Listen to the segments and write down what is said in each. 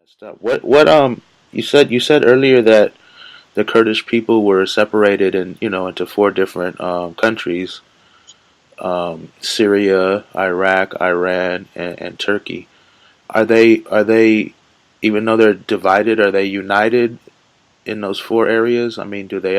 Stop. You said earlier that the Kurdish people were separated into four different countries: Syria, Iraq, Iran, and Turkey. Are they even though they're divided, are they united in those four areas? I mean, do they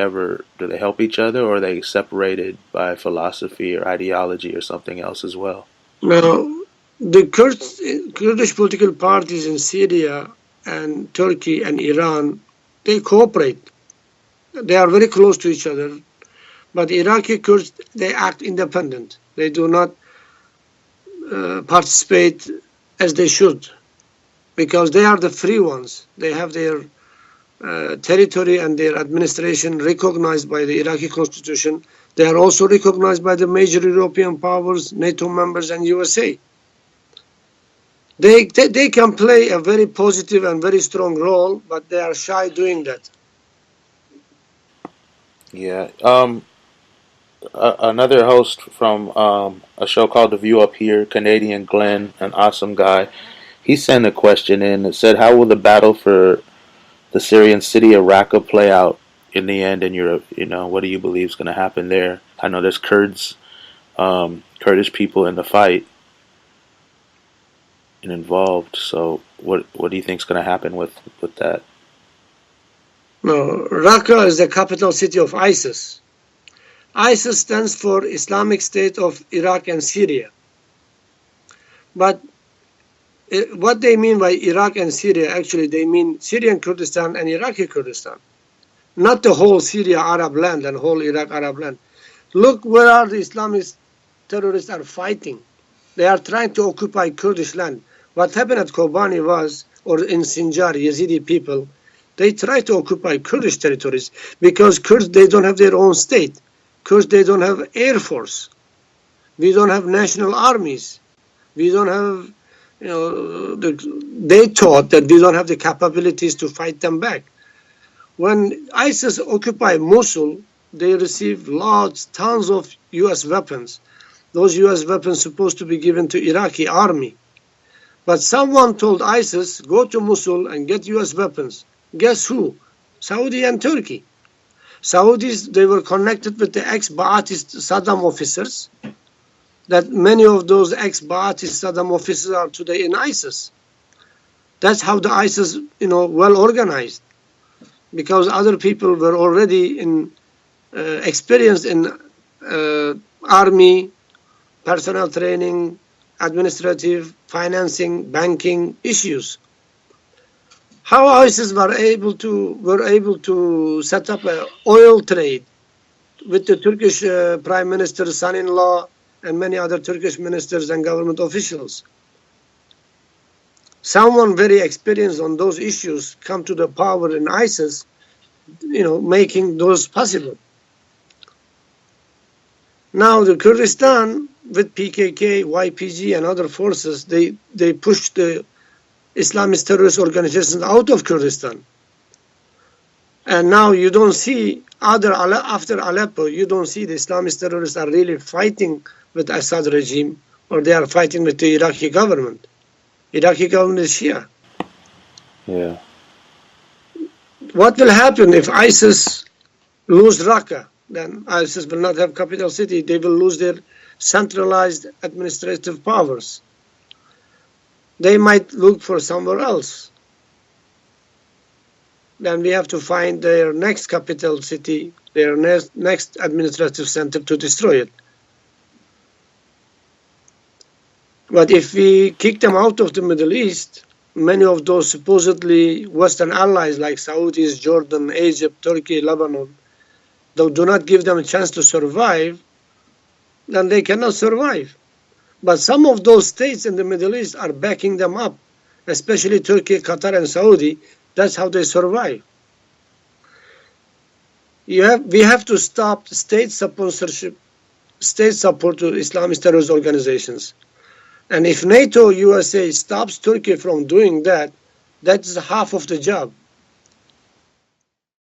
help each other, or are they separated by philosophy or ideology or something else as well? Now, the Kurdish political parties in Syria and Turkey and Iran, they cooperate. They are very close to each other. But Iraqi Kurds, they act independent. They do not participate as they should, because they are the free ones. They have their territory and their administration recognized by the Iraqi constitution. They are also recognized by the major European powers, NATO members, and USA. They can play a very positive and very strong role, but they are shy doing that. Yeah. Another host from a show called The View Up Here, Canadian Glenn, an awesome guy. He sent a question in that said, "How will the battle for the Syrian city of Raqqa play out in the end in Europe? What do you believe is going to happen there? I know there's Kurdish people in the fight and involved. So what do you think is going to happen with that?" No, Raqqa is the capital city of ISIS. ISIS stands for Islamic State of Iraq and Syria. But what they mean by Iraq and Syria, actually they mean Syrian Kurdistan and Iraqi Kurdistan, not the whole Syria Arab land and whole Iraq Arab land. Look where are the Islamist terrorists are fighting. They are trying to occupy Kurdish land. What happened at Kobani was, or in Sinjar, Yazidi people, they try to occupy Kurdish territories because Kurds, they don't have their own state. Kurds, they don't have air force. We don't have national armies. We don't have, they thought that we don't have the capabilities to fight them back. When ISIS occupied Mosul, they received tons of U.S. weapons. Those U.S. weapons supposed to be given to Iraqi army. But someone told ISIS, go to Mosul and get U.S. weapons. Guess who? Saudi and Turkey. Saudis, they were connected with the ex-Ba'athist Saddam officers, that many of those ex-Ba'athist Saddam officers are today in ISIS. That's how the ISIS, well organized, because other people were already experienced in army, personnel training, administrative, financing, banking issues. How ISIS were able to set up an oil trade with the Turkish Prime Minister's son-in-law and many other Turkish ministers and government officials. Someone very experienced on those issues come to the power in ISIS, making those possible. Now the Kurdistan with PKK, YPG and other forces, they pushed the Islamist terrorist organizations out of Kurdistan. And now you don't see, after Aleppo, you don't see the Islamist terrorists are really fighting with Assad regime, or they are fighting with the Iraqi government. Iraqi government is Shia. Yeah. What will happen if ISIS lose Raqqa? Then ISIS will not have capital city. They will lose their centralized administrative powers. They might look for somewhere else. Then we have to find their next capital city, their next administrative center to destroy it. But if we kick them out of the Middle East, many of those supposedly Western allies like Saudis, Jordan, Egypt, Turkey, Lebanon, they do not give them a chance to survive, then they cannot survive. But some of those states in the Middle East are backing them up, especially Turkey, Qatar, and Saudi. That's how they survive. We have to stop state sponsorship, state support to Islamist terrorist organizations. And if NATO, USA stops Turkey from doing that, that's half of the job.